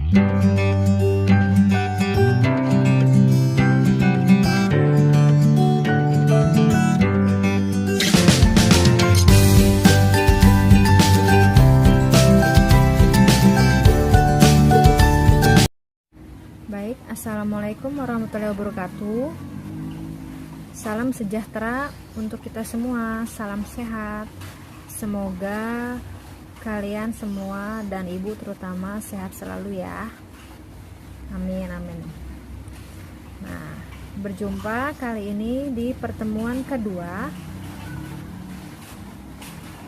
Baik, assalamualaikum warahmatullahi wabarakatuh. Salam sejahtera untuk kita semua, salam sehat. Semoga kalian semua dan ibu terutama sehat selalu ya. Amin, amin. Nah, berjumpa kali ini di pertemuan kedua,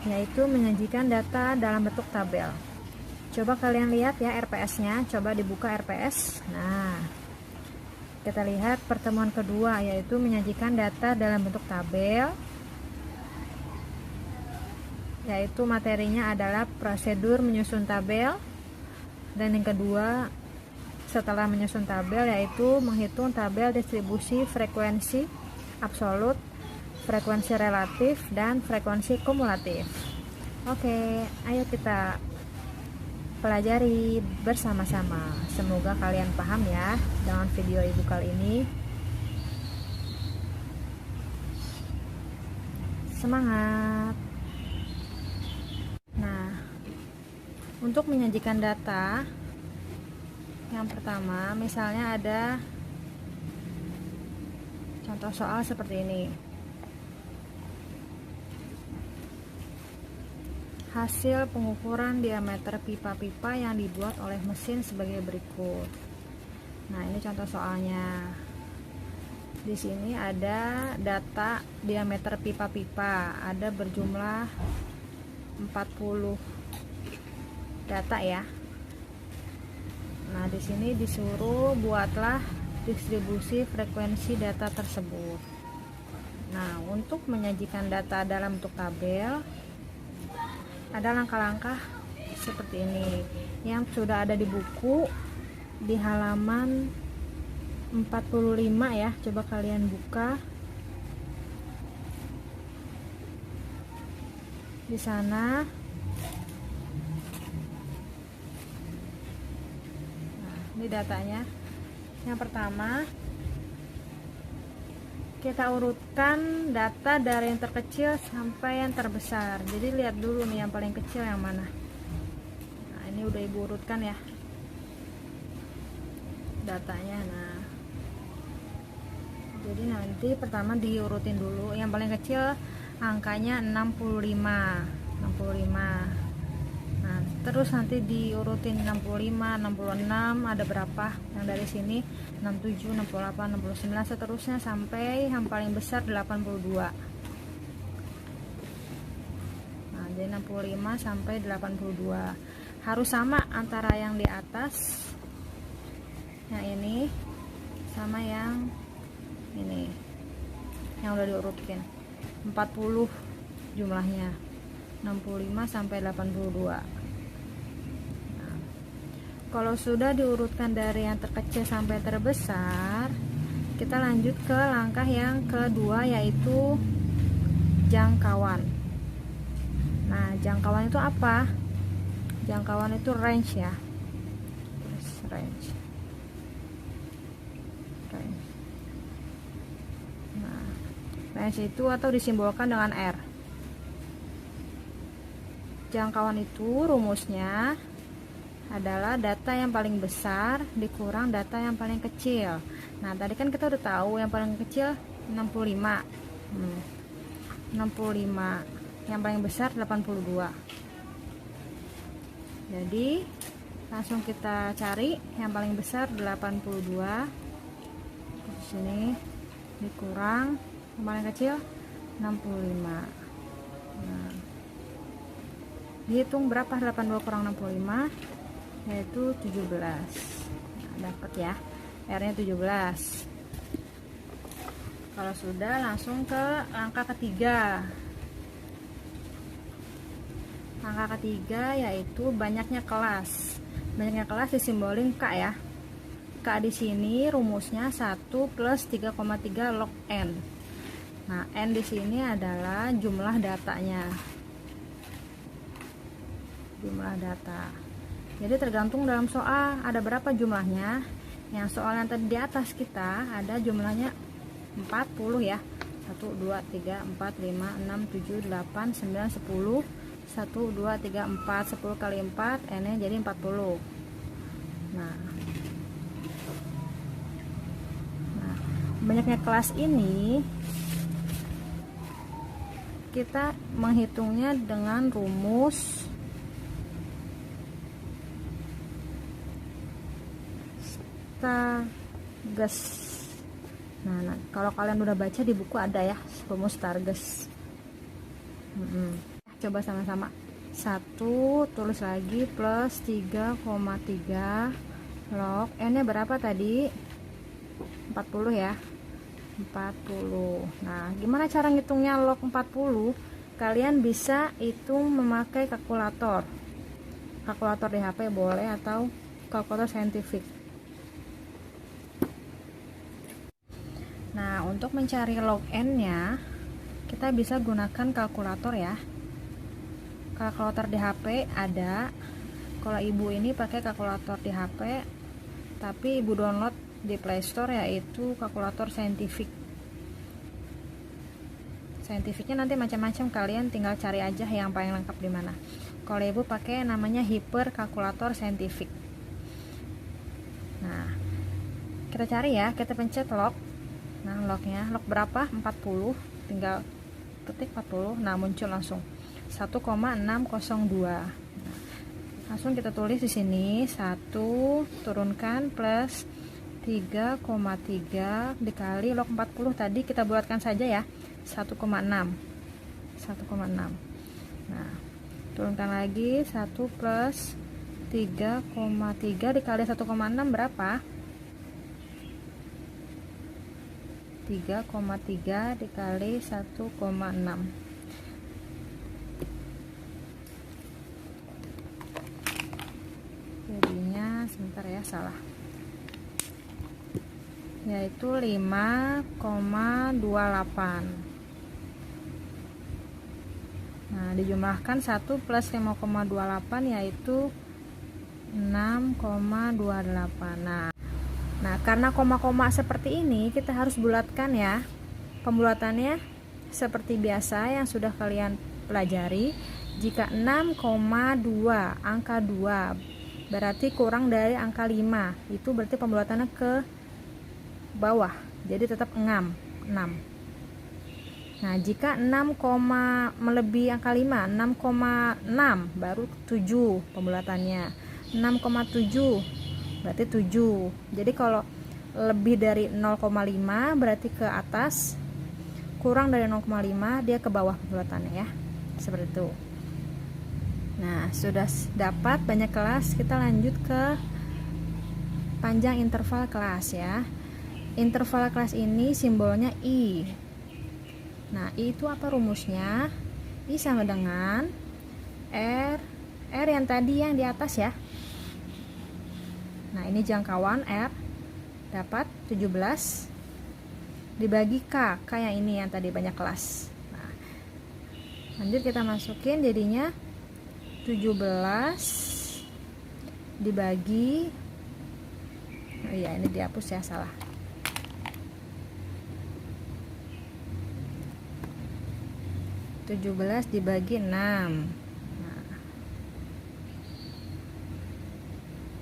yaitu menyajikan data dalam bentuk tabel. Coba kalian lihat ya RPS-nya, coba dibuka RPS. Nah, kita lihat pertemuan kedua, yaitu menyajikan data dalam bentuk tabel, yaitu materinya adalah prosedur menyusun tabel. Dan yang kedua, setelah menyusun tabel, yaitu menghitung tabel distribusi frekuensi absolut, frekuensi relatif, dan frekuensi kumulatif. Oke, ayo kita pelajari bersama-sama. Semoga kalian paham ya dengan video ibu kali ini. Semangat. Nah, untuk menyajikan data, yang pertama misalnya ada contoh soal seperti ini. Hasil pengukuran diameter pipa-pipa yang dibuat oleh mesin sebagai berikut. Nah, ini contoh soalnya. Di sini ada data diameter pipa-pipa, ada berjumlah 40 data ya. Nah, di sini disuruh buatlah distribusi frekuensi data tersebut. Nah, untuk menyajikan data dalam bentuk tabel, ada langkah-langkah seperti ini yang sudah ada di buku di halaman 45 ya. Coba kalian buka di sana. Nah, ini datanya. Yang pertama, kita urutkan data dari yang terkecil sampai yang terbesar. Jadi lihat dulu nih yang paling kecil yang mana. Nah, ini udah ibu urutkan ya datanya. Nah, jadi nanti pertama diurutin dulu. Yang paling kecil angkanya 65. Nah, terus nanti diurutin 65, 66, ada berapa yang dari sini, 67, 68, 69, seterusnya sampai yang paling besar 82. Nah, jadi 65 sampai 82 harus sama antara yang di atas, yang ini sama yang ini yang udah diurutin. 40 jumlahnya, 65 sampai 82. Kalau sudah diurutkan dari yang terkecil sampai terbesar, kita lanjut ke langkah yang kedua, yaitu jangkauan. Nah, jangkauan itu apa? Jangkauan itu range ya. Range. Nah, range itu atau disimbolkan dengan R. Jangkauan itu rumusnya adalah data yang paling besar dikurang data yang paling kecil. Nah, tadi kan kita udah tahu yang paling kecil 65. 65. Yang paling besar 82. Jadi, langsung kita cari yang paling besar 82. Di sini dikurang yang paling kecil 65. Nah, dihitung berapa 82 kurang 65, yaitu 17. Nah, dapat ya, R-nya 17. Kalau sudah, langsung ke angka ketiga. Angka ketiga yaitu banyaknya kelas. Banyaknya kelas disimbolin K ya. K di sini rumusnya 1 plus 3,3 log N. Nah, N di sini adalah jumlah datanya. Jumlah data. Jadi tergantung dalam soal ada berapa jumlahnya. Yang soal yang tadi di atas kita ada jumlahnya 40 ya. 1 2 3 4 5 6 7 8 9 10. 1 2 3 4 10 kali 4 n jadi 40. Nah, banyaknya kelas ini kita menghitungnya dengan rumus Stargess. Nah, kalau kalian udah baca di buku ada ya rumus Stargess. Coba sama-sama. 1 tulis lagi plus 3,3 log n nya berapa tadi? 40 ya. 40. Nah, gimana cara ngitungnya log 40? Kalian bisa hitung memakai kalkulator. Kalkulator di HP boleh atau kalkulator saintifik. Nah, untuk mencari log n-nya kita bisa gunakan kalkulator ya. Kalkulator di HP ada. Kalau ibu ini pakai kalkulator di HP, tapi ibu download di Play Store yaitu kalkulator saintifik. Saintifiknya nanti macam-macam, kalian tinggal cari aja yang paling lengkap di mana. Kalau ibu pakai namanya Hyper Kalkulator Saintifik. Nah, kita cari ya, kita pencet log. Nah, lognya log berapa? 40. Tinggal ketik 40. Nah, muncul langsung 1,602. Nah, langsung kita tulis di sini 1 turunkan plus 3,3 dikali log 40 tadi kita bulatkan saja ya, 1,6. Nah, turunkan lagi 1 plus 3,3 dikali 1,6 berapa? 3,3 dikali 1,6. Jadinya sebentar ya, salah. Yaitu 5,28. Nah, dijumlahkan 1 plus 5,28 yaitu 6,28. Nah, karena koma-koma seperti ini kita harus bulatkan ya. Pembulatannya seperti biasa yang sudah kalian pelajari. Jika 6,2 angka 2 berarti kurang dari angka 5, itu berarti pembulatannya ke bawah, jadi tetap 6. Nah, jika 6, melebihi angka 5, 6,6 baru 7 pembulatannya. 6,7 berarti 7. Jadi kalau lebih dari 0,5 berarti ke atas, kurang dari 0,5 dia ke bawah pembulatannya ya. Seperti itu. Nah, sudah dapat banyak kelas, kita lanjut ke panjang interval kelas ya. Interval kelas ini simbolnya I. Nah, I itu apa rumusnya? I sama dengan R yang tadi yang di atas ya. Nah, ini jangkauan R dapat 17 dibagi K yang ini yang tadi banyak kelas. Nah, lanjut kita masukin jadinya 17 dibagi, oh iya ini dihapus ya, salah. Dibagi 6.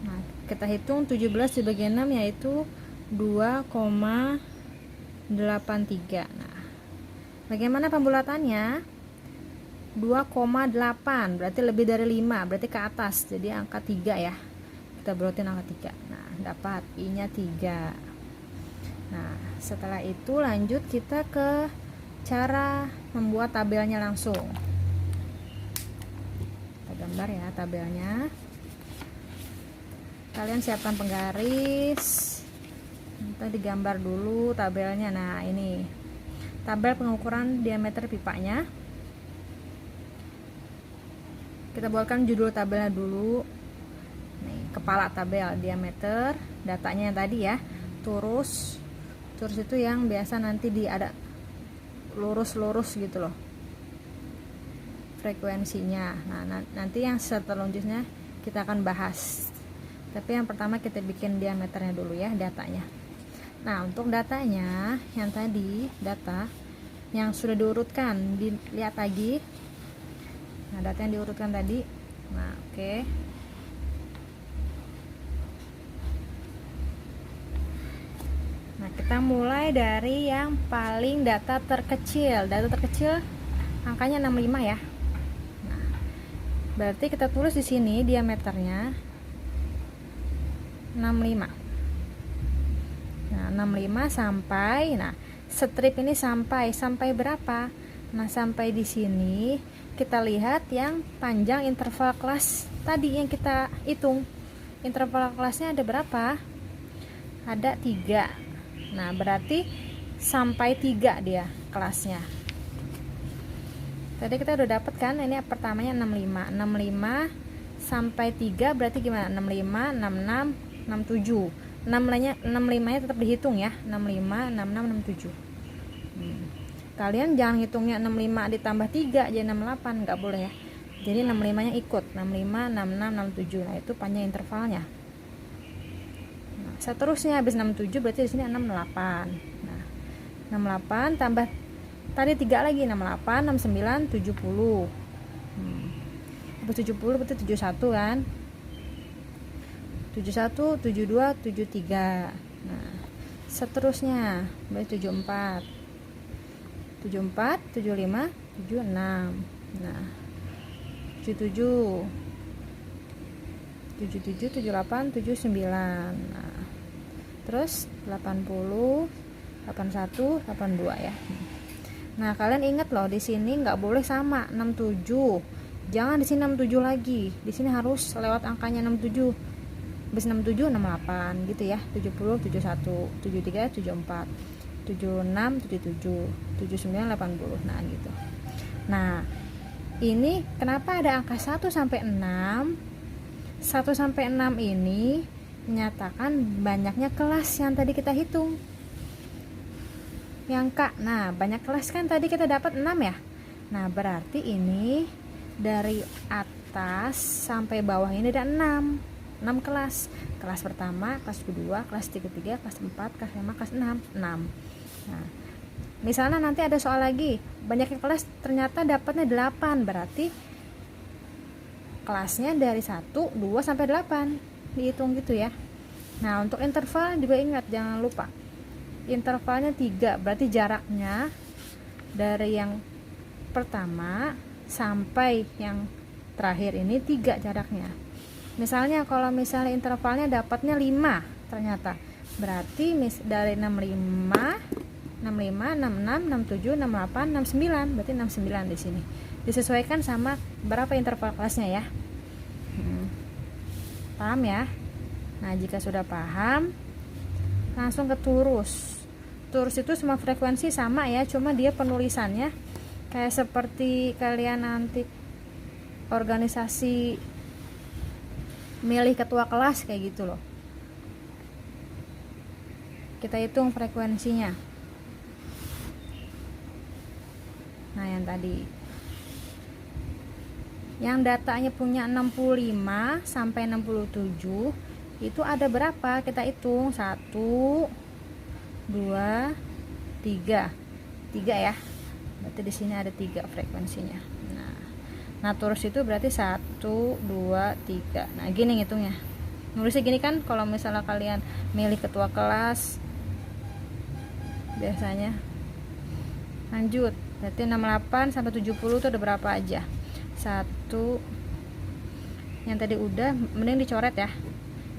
Nah, kita hitung 17 dibagi 6 yaitu 2,83. Nah, bagaimana pembulatannya? 2,8 berarti lebih dari 5, berarti ke atas, jadi angka 3 ya. Kita bulatin angka 3. Nah, dapat I nya 3. Nah, setelah itu lanjut kita ke cara membuat tabelnya langsung. Kita gambar ya tabelnya. Kalian siapkan penggaris. Kita digambar dulu tabelnya. Nah, ini tabel pengukuran diameter pipanya. Kita buatkan judul tabelnya dulu. Nih, kepala tabel diameter, datanya yang tadi ya. Turus itu yang biasa nanti ada lurus gitu loh, frekuensinya. Nah, nanti yang selanjutnya kita akan bahas. Tapi yang pertama kita bikin diameternya dulu ya, datanya. Nah, untuk datanya yang tadi, data yang sudah diurutkan, dilihat lagi. Nah, data yang diurutkan tadi. Nah, oke. Nah, kita mulai dari yang paling data terkecil. Data terkecil angkanya 65 ya. Nah, berarti kita tulis di sini diameternya 65. Nah, 65 sampai, nah, strip ini sampai berapa? Nah, sampai di sini kita lihat yang panjang interval kelas tadi yang kita hitung. Interval kelasnya ada berapa? Ada 3. Nah, berarti sampai 3 dia kelasnya. Tadi kita udah dapet kan, ini pertamanya 65. 65 sampai 3 berarti gimana? 65, 66, 67. 65-nya tetap dihitung ya. 65, 66, 67. Kalian jangan hitungnya 65 ditambah 3 jadi 68, nggak boleh ya. Jadi 65-nya ikut. 65, 66, 67. Nah, itu panjang intervalnya. Seterusnya habis 67 berarti di sini 68. Nah, 68 tambah tadi 3 lagi, 68, 69, 70. Habis 70 berarti 71 kan? 71, 72, 73. Nah, seterusnya berarti 74. 74, 75, 76. Nah, 77. 77, 78, 79. Nah, terus 80, 81, 82 ya. Nah, kalian ingat loh, di sini nggak boleh sama 67. Jangan di sini 67 lagi. Di sini harus lewat angkanya 67. Habis 67, 68 gitu ya. 70, 71, 73, 74, 76, 77, 79, 80. Nah, gitu. Nah, ini kenapa ada angka 1 sampai 6? 1 sampai 6 ini menyatakan banyaknya kelas yang tadi kita hitung. Yang K. Nah, banyak kelas kan tadi kita dapat 6 ya. Nah, berarti ini dari atas sampai bawah ini ada 6. 6 kelas. Kelas pertama, kelas kedua, kelas ketiga, kelas 4, kelas 5, kelas 6. 6. Nah, misalnya nanti ada soal lagi, banyaknya kelas ternyata dapatnya 8, berarti kelasnya dari 1, 2 sampai 8 dihitung gitu ya. Nah, untuk interval juga ingat, jangan lupa intervalnya 3, berarti jaraknya dari yang pertama sampai yang terakhir ini 3 jaraknya. Misalnya kalau misalnya intervalnya dapatnya 5 ternyata, berarti dari 65, 65, 66, 67, 68, 69, berarti 69 di sini. Disesuaikan sama berapa interval kelasnya ya. Paham ya? Nah, jika sudah paham, langsung ke turus. Turus itu semua frekuensi sama ya, cuma dia penulisannya kayak seperti kalian nanti organisasi milih ketua kelas kayak gitu loh. Kita hitung frekuensinya. Nah, yang tadi yang datanya punya 65 sampai 67 itu ada berapa? Kita hitung 1, 2, 3. 3 ya. Berarti di sini ada 3 frekuensinya. Nah, terus itu berarti 1, 2, 3. Nah, gini ngitungnya. Nulisnya gini kan kalau misalnya kalian milih ketua kelas biasanya. Lanjut. Berarti 68 sampai 70 itu ada berapa aja? 1, yang tadi udah, mending dicoret ya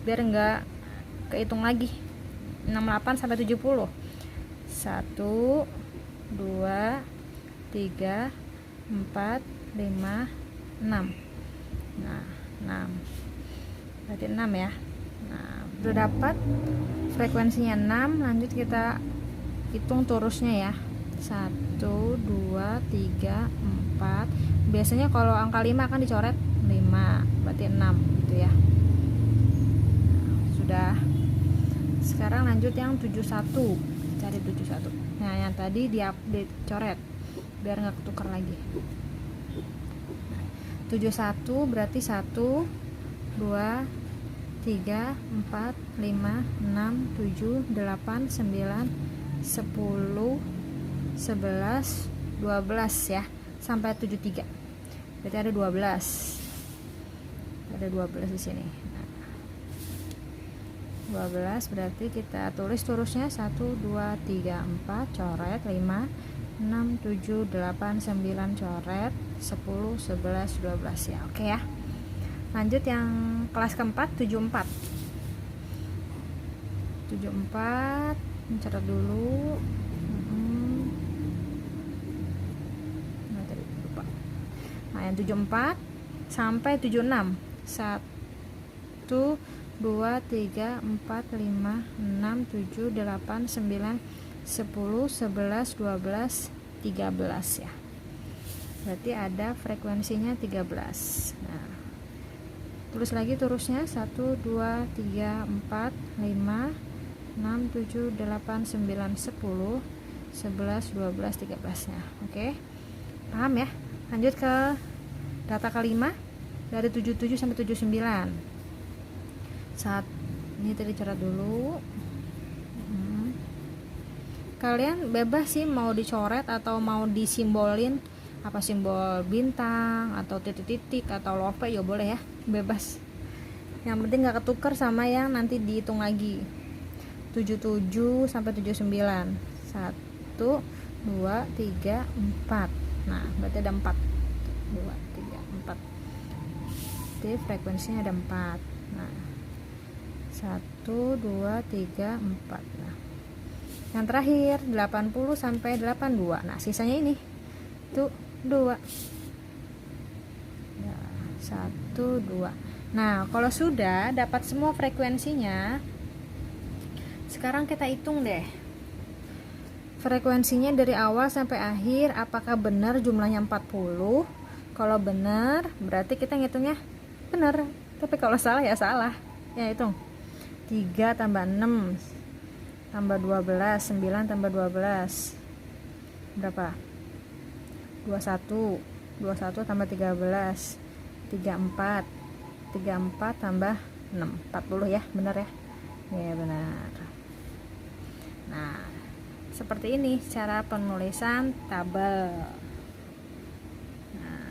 biar enggak kehitung lagi. 68 sampai 70. 1, 2, 3, 4, 5, 6. Nah, 6. Berarti 6 ya. Nah, udah dapat frekuensinya 6, lanjut kita hitung turusnya ya. 1, 2, 3, 4. Biasanya kalau angka 5 akan dicoret 5, berarti 6 gitu ya. Nah, sudah. Sekarang lanjut yang 71. Cari 71. Nah, yang tadi dicoret biar nggak ketukar lagi. 71 berarti 1, 2, 3, 4, 5, 6, 7, 8, 9, 10, 11, 12 ya, sampai 73. Berarti ada 12. Ada 12 di sini. Nah, 12 berarti kita tulis terusnya 1 2 3 4 coret, 5 6 7 8 9 coret, 10 11 12 ya. Oke ya. Lanjut yang kelas keempat, 74. 74 mencatat dulu. Nah, tadi lupa. Nah, yang 74 sampai 76. 1 2 3 4 5 6 7 8 9 10 11 12 13 ya. Berarti ada frekuensinya 13. Nah, tulis lagi terusnya 1 2 3 4 5 6 7 8 9 10 11 12 13 nya. Oke. Paham ya? Lanjut ke data kelima dari 77 sampai 79. Ini tadi catat dulu. Kalian bebas sih mau dicoret atau mau disimbolin, apa simbol bintang atau titik-titik atau lope ya boleh ya, bebas. Yang penting nggak ketukar sama yang nanti dihitung lagi. 77 sampai 79. 1 2 3 4. Nah, berarti ada 4. 2 3 4. Jadi frekuensinya ada 4. Nah, 1 2 3 4. Nah, yang terakhir 80 sampai 82. Nah, sisanya ini tuh 2. Nah, 1 2. Nah, kalau sudah dapat semua frekuensinya, sekarang kita hitung deh frekuensinya dari awal sampai akhir, apakah benar jumlahnya 40. Kalau benar berarti kita ngitungnya benar, tapi kalau salah ya salah ya. Hitung 3 tambah 6 tambah 12, 9 tambah 12 berapa? 21 tambah 13 34 tambah 6 40 ya, benar ya? Ya benar. Nah, seperti ini cara penulisan tabel. Nah,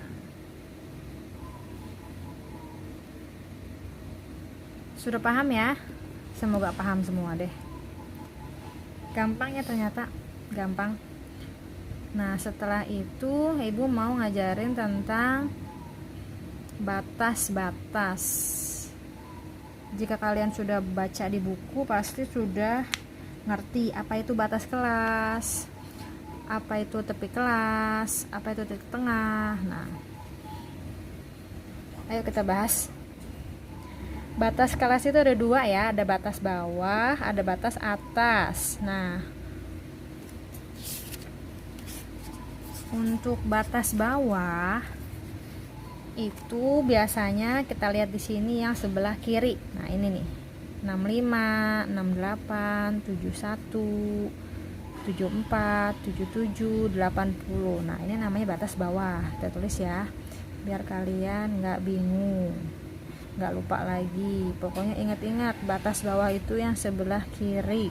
sudah paham ya? Semoga paham semua deh. Gampang ya, ternyata gampang. Nah, setelah itu ibu mau ngajarin tentang batas-batas. Jika kalian sudah baca di buku pasti sudah ngerti apa itu batas kelas, apa itu tepi kelas, apa itu titik tengah. Nah, ayo kita bahas. Batas kelas itu ada 2 ya, ada batas bawah, ada batas atas. Nah, untuk batas bawah itu biasanya kita lihat di sini yang sebelah kiri. Nah, ini nih. 65, 68, 71, 74, 77, 80. Nah, ini namanya batas bawah. Kita tulis ya, biar kalian nggak bingung, nggak lupa lagi. Pokoknya ingat-ingat batas bawah itu yang sebelah kiri.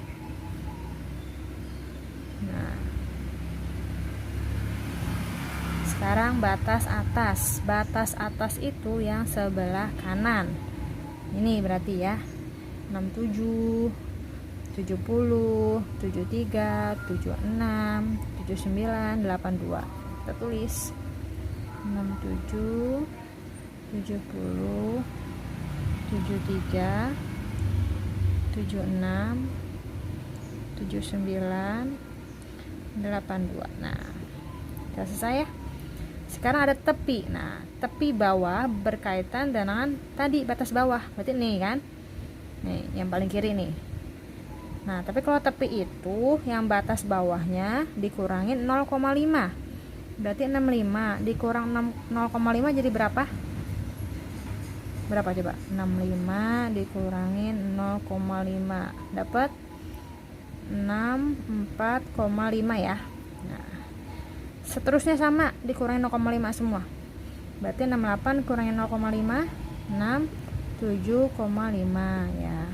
Nah, sekarang batas atas. Batas atas itu yang sebelah kanan. Ini berarti ya 67, 70, 73, 76, 79, 82. Kita tulis 67, 70, 73, 76, 79, 82. Nah, sudah selesai ya. Sekarang ada tepi. Nah, tepi bawah berkaitan dengan tadi batas bawah. Berarti nih kan, nih yang paling kiri nih. Nah, tapi kalau tepi itu yang batas bawahnya dikurangin 0,5. Berarti 65 dikurang 0,5 jadi berapa? Berapa coba? 65 dikurangin 0,5 dapat 64,5 ya. Nah, seterusnya sama, dikurangin 0,5 semua. Berarti 68 kurangin 0,5 6, 7,5 ya.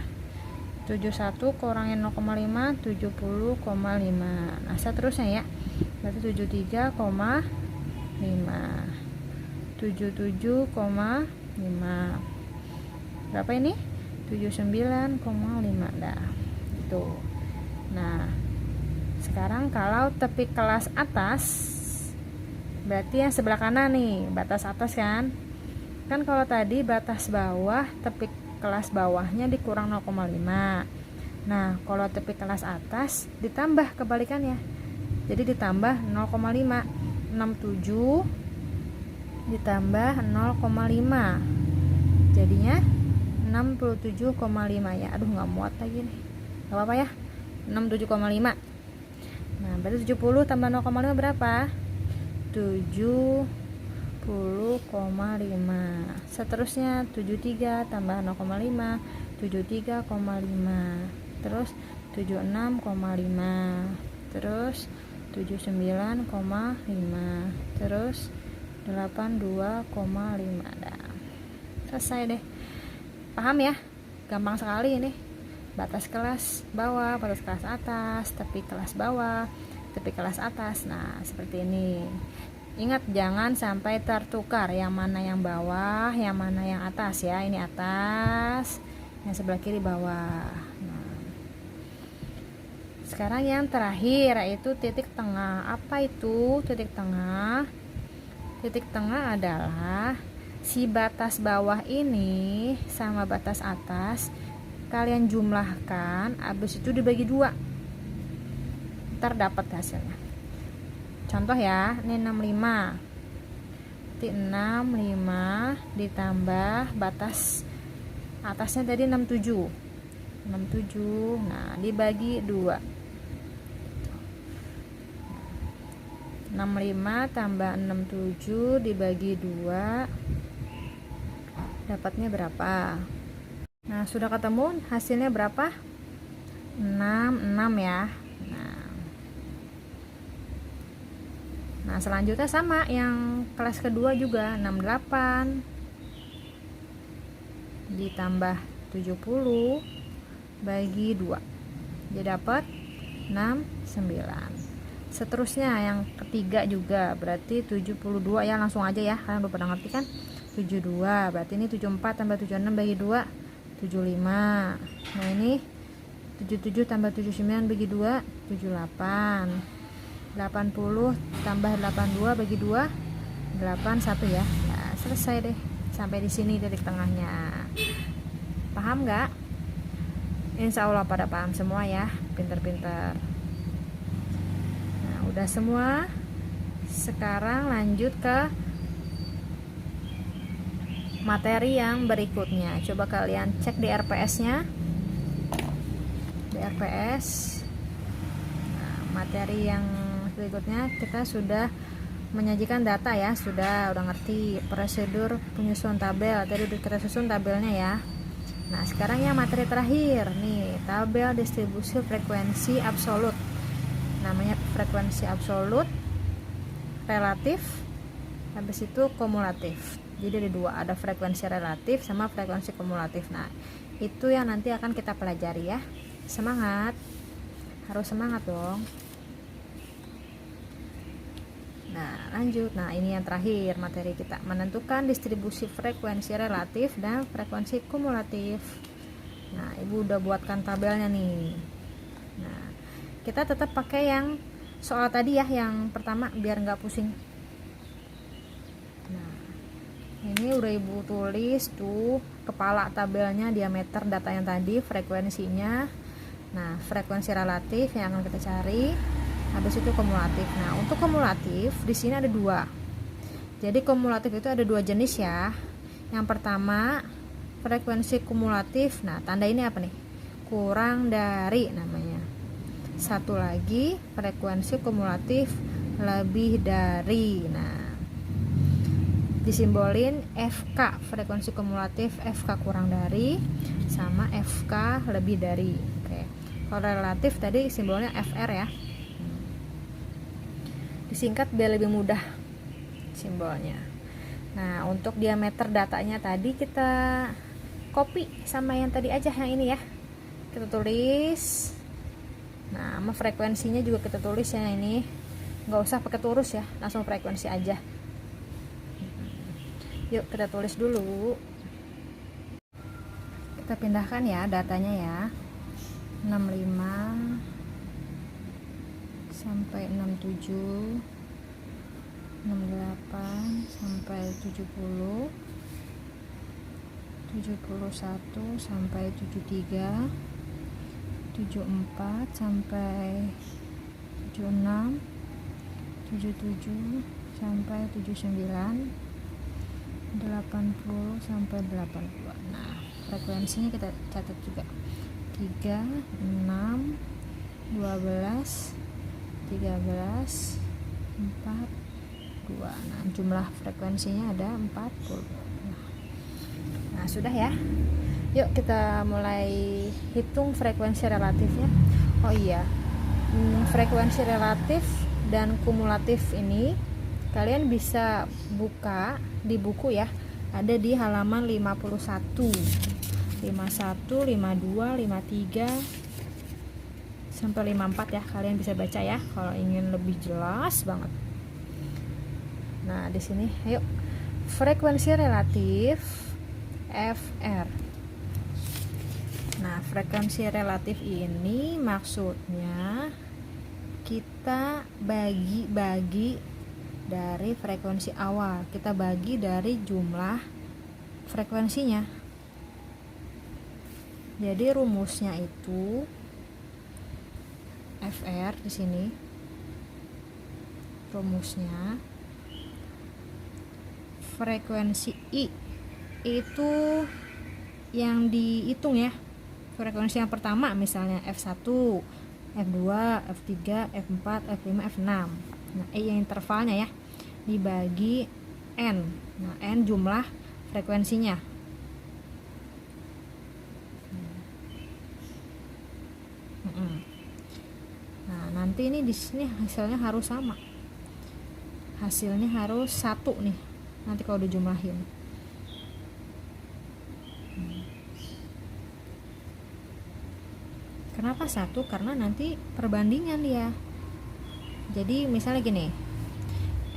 71 kurangin 0,5 70,5. Nah seterusnya ya, berarti 73,5 77,5. Berapa ini? 79,5. Dah itu. Nah sekarang kalau tepi kelas atas, berarti yang sebelah kanan nih, batas atas kan kalau tadi batas bawah, tepi kelas bawahnya dikurang 0,5. Nah kalau tepi kelas atas ditambah kebalikannya, jadi ditambah 0,5. 67 ditambah 0,5 jadinya 67,5 ya. Aduh nggak muat lagi nih, nggak apa-apa ya, 67,5. Nah berarti 70 tambah 0,5 berapa? 70,5. Seterusnya 73 tambah 0,5 73,5. Terus 76,5. Terus 79,5. Terus 82,5. Dah selesai deh. Paham ya? Gampang sekali ini. Batas kelas bawah, batas kelas atas, tepi kelas bawah, tepi kelas atas. Nah seperti ini. Ingat jangan sampai tertukar yang mana yang bawah, yang mana yang atas ya. Ini atas, yang sebelah kiri bawah. Nah, sekarang yang terakhir yaitu titik tengah. Apa itu titik tengah? Titik tengah adalah si batas bawah ini sama batas atas kalian jumlahkan, habis itu dibagi 2, ntar dapat hasilnya. Contoh ya, ini 65. Berarti 65 ditambah batas atasnya tadi 67. Nah dibagi 2. 65 tambah 67 dibagi 2 dapatnya berapa? Nah sudah ketemu hasilnya berapa? 66 ya. Nah selanjutnya sama yang kelas kedua juga, 68 ditambah 70 bagi 2 jadi dapat 69. Seterusnya yang ketiga juga berarti 72 ya, langsung aja ya, kalian udah pada ngerti kan. 72 berarti ini 74 tambah 76 bagi 2 75. Nah ini 77 tambah 79 bagi 2 78. 80 tambah 82 bagi 2 81 ya. Nah, selesai deh. Sampai di sini titik tengahnya. Paham nggak? Insya Allah pada paham semua ya. Pinter-pinter. Nah, udah semua. Sekarang lanjut ke materi yang berikutnya. Coba kalian cek di RPS-nya. Di RPS. Nah, materi yang berikutnya kita sudah menyajikan data ya, udah ngerti prosedur penyusunan tabel. Tadi udah kita susun tabelnya ya. Nah sekarang ya materi terakhir nih, tabel distribusi frekuensi absolut. Namanya frekuensi absolut, relatif, habis itu kumulatif. Jadi ada 2, ada frekuensi relatif sama frekuensi kumulatif. Nah itu yang nanti akan kita pelajari ya. Semangat, harus semangat dong. Nah lanjut. Nah ini yang terakhir materi kita, menentukan distribusi frekuensi relatif dan frekuensi kumulatif. Nah ibu udah buatkan tabelnya nih. Nah kita tetap pakai yang soal tadi ya, yang pertama biar nggak pusing. Nah ini udah ibu tulis tuh kepala tabelnya, diameter data yang tadi, frekuensinya. Nah frekuensi relatif yang akan kita cari, habis itu kumulatif. Nah untuk kumulatif di sini ada 2. Jadi kumulatif itu ada 2 jenis ya. Yang pertama frekuensi kumulatif. Nah tanda ini apa nih? Kurang dari namanya. Satu lagi frekuensi kumulatif lebih dari. Nah disimbolin FK, frekuensi kumulatif FK kurang dari sama FK lebih dari. Oke. Kalau relatif tadi simbolnya FR ya. Disingkat biar lebih mudah simbolnya. Nah untuk diameter datanya tadi kita copy sama yang tadi aja, yang ini ya. Kita tulis. Nah, sama frekuensinya juga kita tulis ya ini. Nggak usah pakai turus ya, langsung frekuensi aja. Yuk kita tulis dulu. Kita pindahkan ya datanya ya. 65 sampai 67, 68 sampai 70, 71 sampai 73, 74 sampai 76, 77 sampai 79, 80 sampai 82. Nah, frekuensinya kita catat juga. 3, 6, 12, 13, 4, 2. Nah, jumlah frekuensinya ada 40. Nah, sudah ya. Yuk kita mulai hitung frekuensi relatifnya. Oh iya, frekuensi relatif dan kumulatif ini kalian bisa buka di buku ya, ada di halaman 51, 51, 52, 53 sampai 54 ya, kalian bisa baca ya kalau ingin lebih jelas banget. Nah, di sini ayo frekuensi relatif FR. Nah, frekuensi relatif ini maksudnya kita bagi-bagi dari frekuensi awal, kita bagi dari jumlah frekuensinya. Jadi rumusnya itu FR di sini. Rumusnya frekuensi I itu yang dihitung ya. Frekuensi yang pertama misalnya F1, F2, F3, F4, F5, F6. Nah, yang intervalnya ya dibagi N. Nah, N jumlah frekuensinya. Nah, nanti ini di sini hasilnya harus sama. Hasilnya harus 1 nih. Nanti kalau dijumlahin. Kenapa 1? Karena nanti perbandingan dia. Jadi misalnya gini,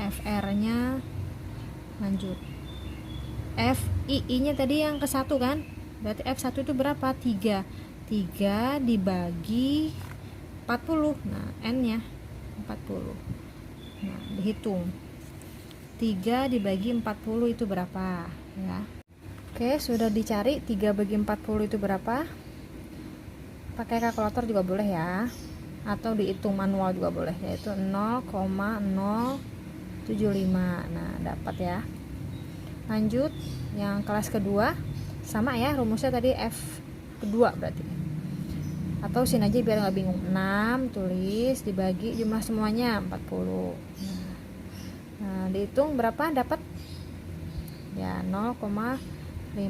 FR-nya lanjut. FII-nya tadi yang ke 1 kan? Berarti F1 itu berapa? 3. 3 dibagi 40. Nah, N-nya 40. Nah, dihitung. 3 dibagi 40 itu berapa? Ya. Oke, sudah dicari 3 bagi 40 itu berapa? Pakai kalkulator juga boleh ya, atau dihitung manual juga boleh, yaitu 0,075. Nah, dapat ya. Lanjut yang kelas kedua, sama ya rumusnya tadi F kedua berarti, atau sini aja biar nggak bingung. 6 tulis dibagi jumlah semuanya 40. Nah, dihitung berapa dapat ya 0,15.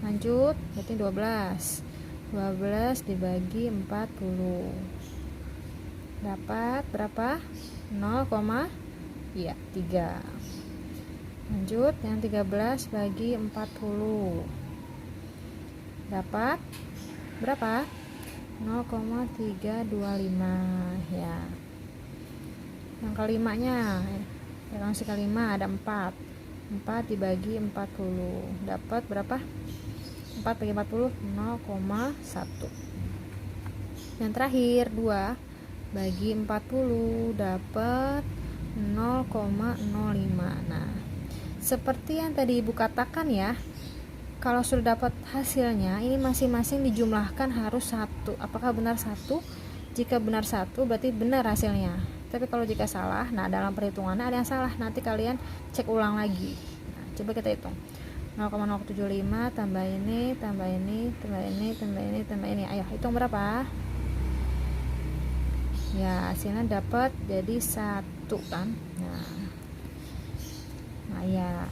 Lanjut berarti 12 dibagi 40 dapat berapa? 0,3. Lanjut yang 13 bagi 40 dapat berapa? 0,325 ya. Yang kelimanya, frekuensi kelima ada 4 dibagi 40 dapat berapa? 4 bagi 40 0,1. Yang terakhir 2 bagi 40 dapat 0,05. Nah, seperti yang tadi Ibu katakan ya, kalau sudah dapat hasilnya, ini masing-masing dijumlahkan harus 1. Apakah benar 1? Jika benar 1 berarti benar hasilnya. Tapi kalau jika salah, nah dalam perhitungannya ada yang salah, nanti kalian cek ulang lagi. Nah, coba kita hitung. 0,075 tambah ini, tambah ini, tambah ini, tambah ini, tambah ini. Ayo hitung berapa? Ya, hasilnya dapat jadi 1 kan. Nah ya.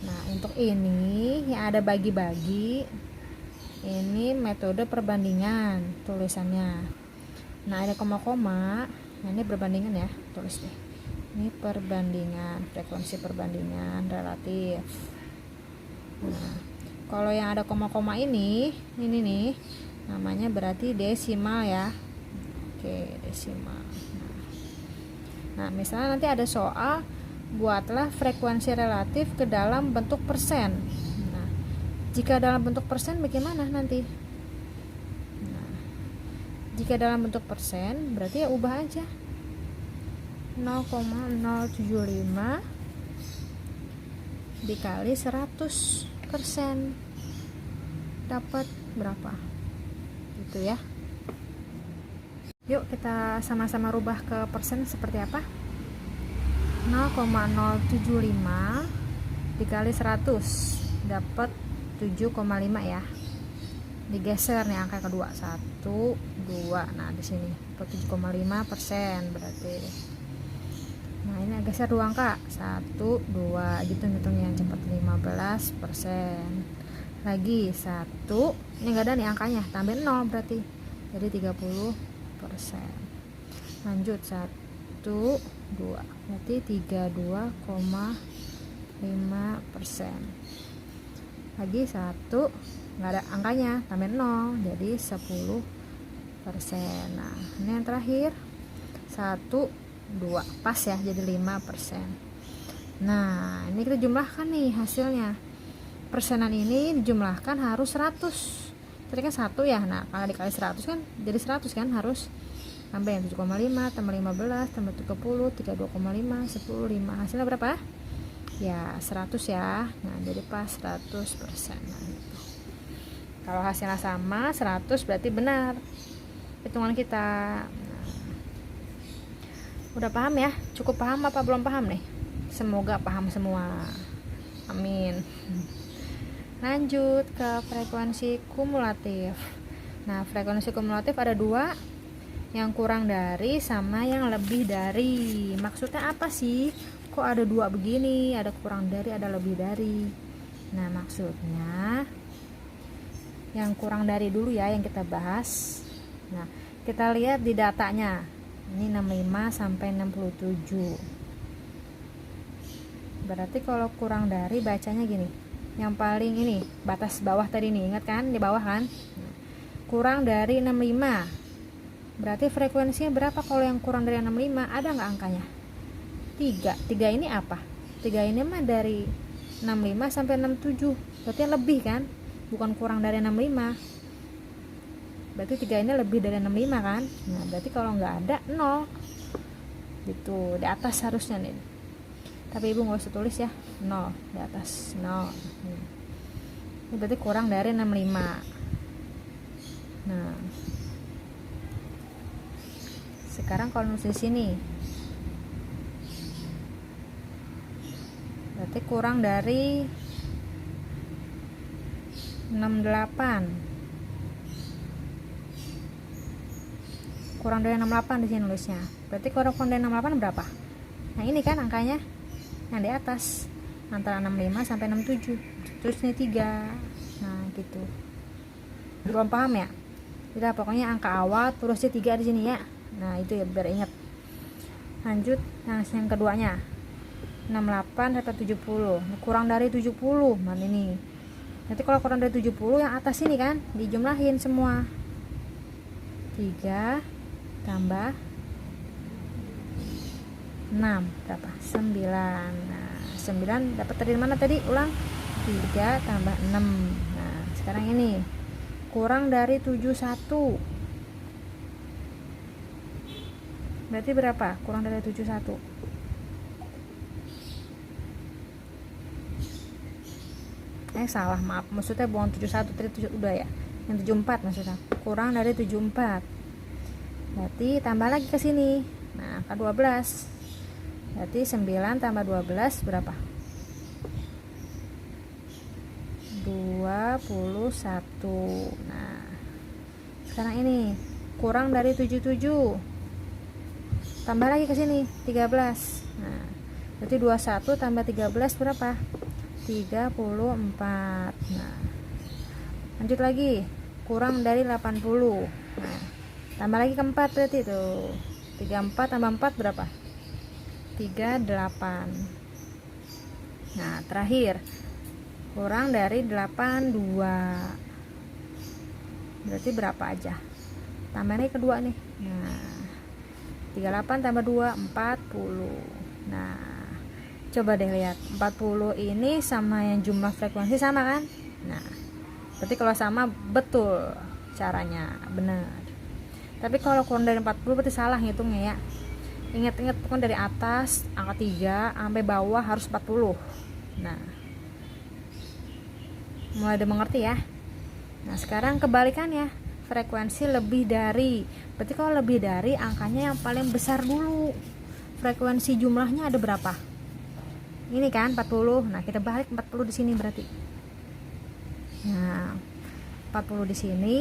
Nah, untuk ini yang ada bagi-bagi, ini metode perbandingan tulisannya. Nah, ada koma-koma. Nah, ini perbandingan ya, tulis deh. Ini perbandingan, frekuensi perbandingan relatif. Nah, Kalau yang ada koma-koma ini nih namanya berarti desimal ya. Oke, desimal. Nah, misalnya nanti ada soal, buatlah frekuensi relatif ke dalam bentuk persen. Nah, jika dalam bentuk persen bagaimana nanti? Nah, jika dalam bentuk persen berarti ya ubah aja 0,075 dikali 100%, dapat berapa gitu ya. Yuk kita sama-sama rubah ke persen seperti apa. 0,075 dikali 100 dapat 7,5 ya. Digeser nih angka kedua, 1, 2. Nah di sini 7,5% berarti. Nah ini geser dua angka, 1, 2 gitu, hitungnya yang cepat. 15% lagi 1, ini enggak ada nih angkanya, tambahin 0 berarti jadi 30%. Lanjut 1, 2 berarti 32,5%. Lagi 1, enggak ada angkanya, tambahin 0 jadi 10%. Nah ini yang terakhir 1, 2 pas ya, jadi 5%. Nah ini kita jumlahkan nih hasilnya. Persenan ini dijumlahkan harus 100. Tadi kan 1 ya. Nah kalau dikali 100 kan jadi 100 kan, harus tambahin 7,5 tambah 15 tambah 30, 32,5, 10, 5. Hasilnya berapa? Ya 100 ya. Nah jadi pas 100%. Nah, gitu. Kalau hasilnya sama 100 berarti benar hitungan kita. Udah paham ya? Cukup paham apa belum paham nih? Semoga paham semua. Amin. Lanjut ke frekuensi kumulatif. Nah, frekuensi kumulatif ada dua, yang kurang dari sama yang lebih dari. Maksudnya apa sih? Kok ada dua begini? Ada kurang dari, ada lebih dari. Nah, maksudnya yang kurang dari dulu ya yang kita bahas. Nah, kita lihat di datanya. Ini 65 sampai 67. Berarti kalau kurang dari bacanya gini. Yang paling ini batas bawah tadi nih, ingat kan di bawah kan? Kurang dari 65. Berarti frekuensinya berapa kalau yang kurang dari 65? Ada nggak angkanya? 3. 3 ini apa? 3 ini mah dari 65 sampai 67. Berarti lebih kan? Bukan kurang dari 65. Berarti 3 ini lebih dari 65 kan. Nah berarti kalau nggak ada 0 gitu, di atas harusnya nih, tapi ibu nggak usah tulis ya, 0 di atas 0. Ini berarti kurang dari 65. Nah sekarang kalau nulis di sini berarti kurang dari 68. Kurang dari 68 di sini nulisnya. Berarti kurang dari 68 berapa? Nah, ini kan angkanya yang di atas antara 65 sampai 67. Terus ini 3. Nah, gitu. Belum paham ya? Udah pokoknya angka awal terusnya 3 di sini ya. Nah, itu ya biar ingat. Lanjut yang keduanya. 68 sampai 70. Kurang dari 70. Mana ini? Nanti kalau kurang dari 70 yang atas ini kan dijumlahin semua. 3 tambah 6 berapa? 9. Nah 9 dapat dari mana tadi? Ulang. 3 tambah 6. Nah sekarang ini kurang dari 71. Berarti berapa? Kurang dari 71. Salah, maaf. Maksudnya bukan 71, tadi 7 udah ya. Yang 74 maksudnya. Kurang dari 74. Berarti tambah lagi ke sini. Nah, angka 12. Berarti 9 tambah 12 berapa? 21. Nah, sekarang ini kurang dari 77. Tambah lagi ke sini 13. Nah, berarti 21 tambah 13 berapa? 34. Nah, lanjut lagi. Kurang dari 80. Nah, tambah lagi ke 4 berarti tuh 34 tambah 4 berapa? 38. Nah terakhir kurang dari 82, berarti berapa aja, tambahnya kedua nih. Nah 38 tambah 2 40. Nah coba deh lihat, 40 ini sama yang jumlah frekuensi sama kan. Nah berarti kalau sama betul caranya, benar. Tapi kalau kurang dari 40 berarti salah ngitungnya ya. Ingat-ingat pokoknya dari atas angka 3 sampai bawah harus 40. Nah mulai udah mengerti ya. Nah sekarang kebalikannya, frekuensi lebih dari, berarti kalau lebih dari angkanya yang paling besar dulu. Frekuensi jumlahnya ada berapa? Ini kan 40. Nah kita balik 40 di sini berarti. Nah 40 di sini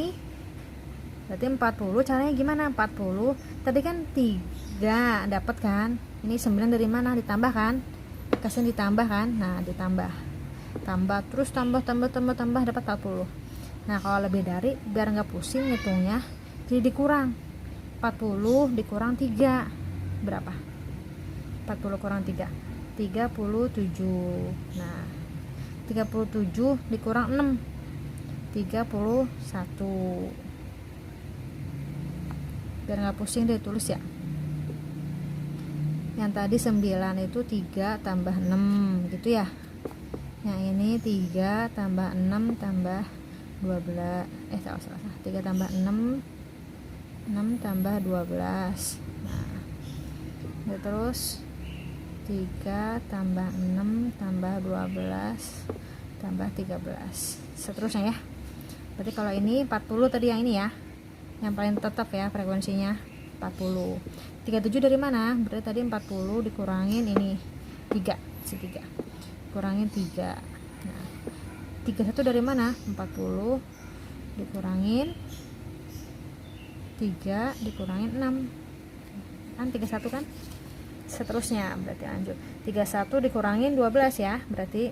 berarti 40 caranya gimana? 40 tadi kan 3 dapat kan, ini 9 dari mana? Ditambah kan, kasih ditambah kan. Nah ditambah, tambah terus tambah dapat 40. Nah kalau lebih dari, biar nggak pusing ngitungnya, jadi dikurang. 40 dikurang 3 berapa? 40 kurang 3 37. Nah 37 dikurang 6 31. Biar nggak pusing deh tulis ya. Yang tadi 9 itu 3 tambah 6 gitu ya. Yang ini 3 tambah 6 tambah 12, salah 3 tambah 6 tambah 12. Nah terus 3 tambah 6 tambah 12 tambah 13, seterusnya ya. Berarti kalau ini 40 tadi yang ini ya, yang paling tetap ya frekuensinya 40. 37 dari mana? Berarti tadi 40 dikurangin ini 3, kurangin 3. Nah 31 dari mana? 40 dikurangin 3 dikurangin 6 kan 31 kan. Seterusnya berarti lanjut 31 dikurangin 12 ya, berarti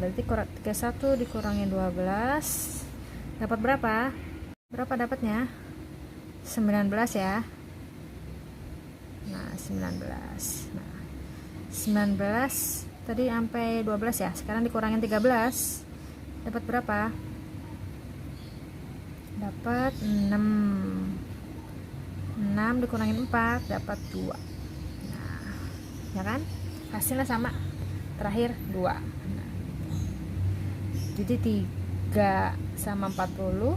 berarti 31 dikurangin 12 dapat berapa dapatnya? 19 ya. Nah 19 tadi sampai 12 ya, sekarang dikurangin 13 dapat berapa? Dapat 6 dikurangin 4 dapat 2. Nah ya kan, hasilnya sama, terakhir 2. Nah, jadi 3 sama 40,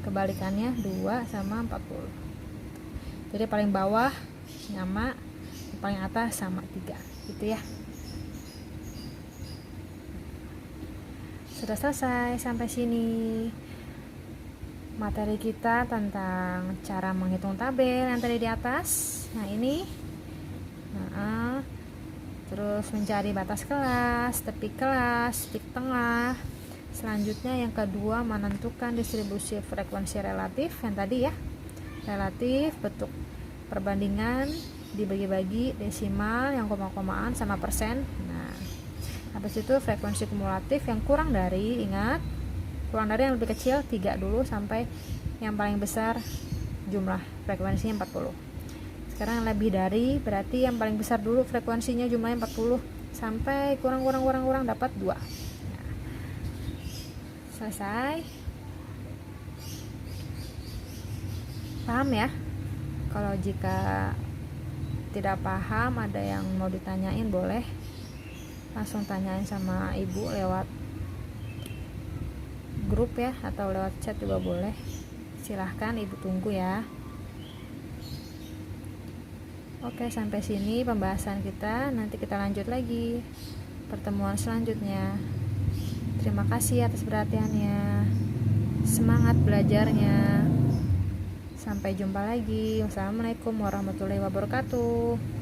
kebalikannya 2 sama 40. Jadi paling bawah sama, paling atas sama 3 gitu ya. Sudah selesai sampai sini materi kita tentang cara menghitung tabel yang tadi di atas. Nah ini terus mencari batas kelas, tepi kelas, titik tengah. Selanjutnya yang kedua, menentukan distribusi frekuensi relatif yang tadi ya, relatif bentuk perbandingan dibagi-bagi desimal yang koma-komaan sama persen. Nah habis itu frekuensi kumulatif yang kurang dari, ingat kurang dari yang lebih kecil 3 dulu sampai yang paling besar jumlah frekuensinya 40. Sekarang yang lebih dari, berarti yang paling besar dulu frekuensinya jumlahnya 40 sampai kurang dapat 2. Nah, selesai. Paham ya? Kalau jika tidak paham, ada yang mau ditanyain, boleh langsung tanyain sama ibu lewat grup ya, atau lewat chat juga boleh. Silahkan, ibu tunggu ya. Oke, sampai sini pembahasan kita. Nanti kita lanjut lagi pertemuan selanjutnya. Terima kasih atas perhatiannya. Semangat belajarnya. Sampai jumpa lagi. Wassalamualaikum warahmatullahi wabarakatuh.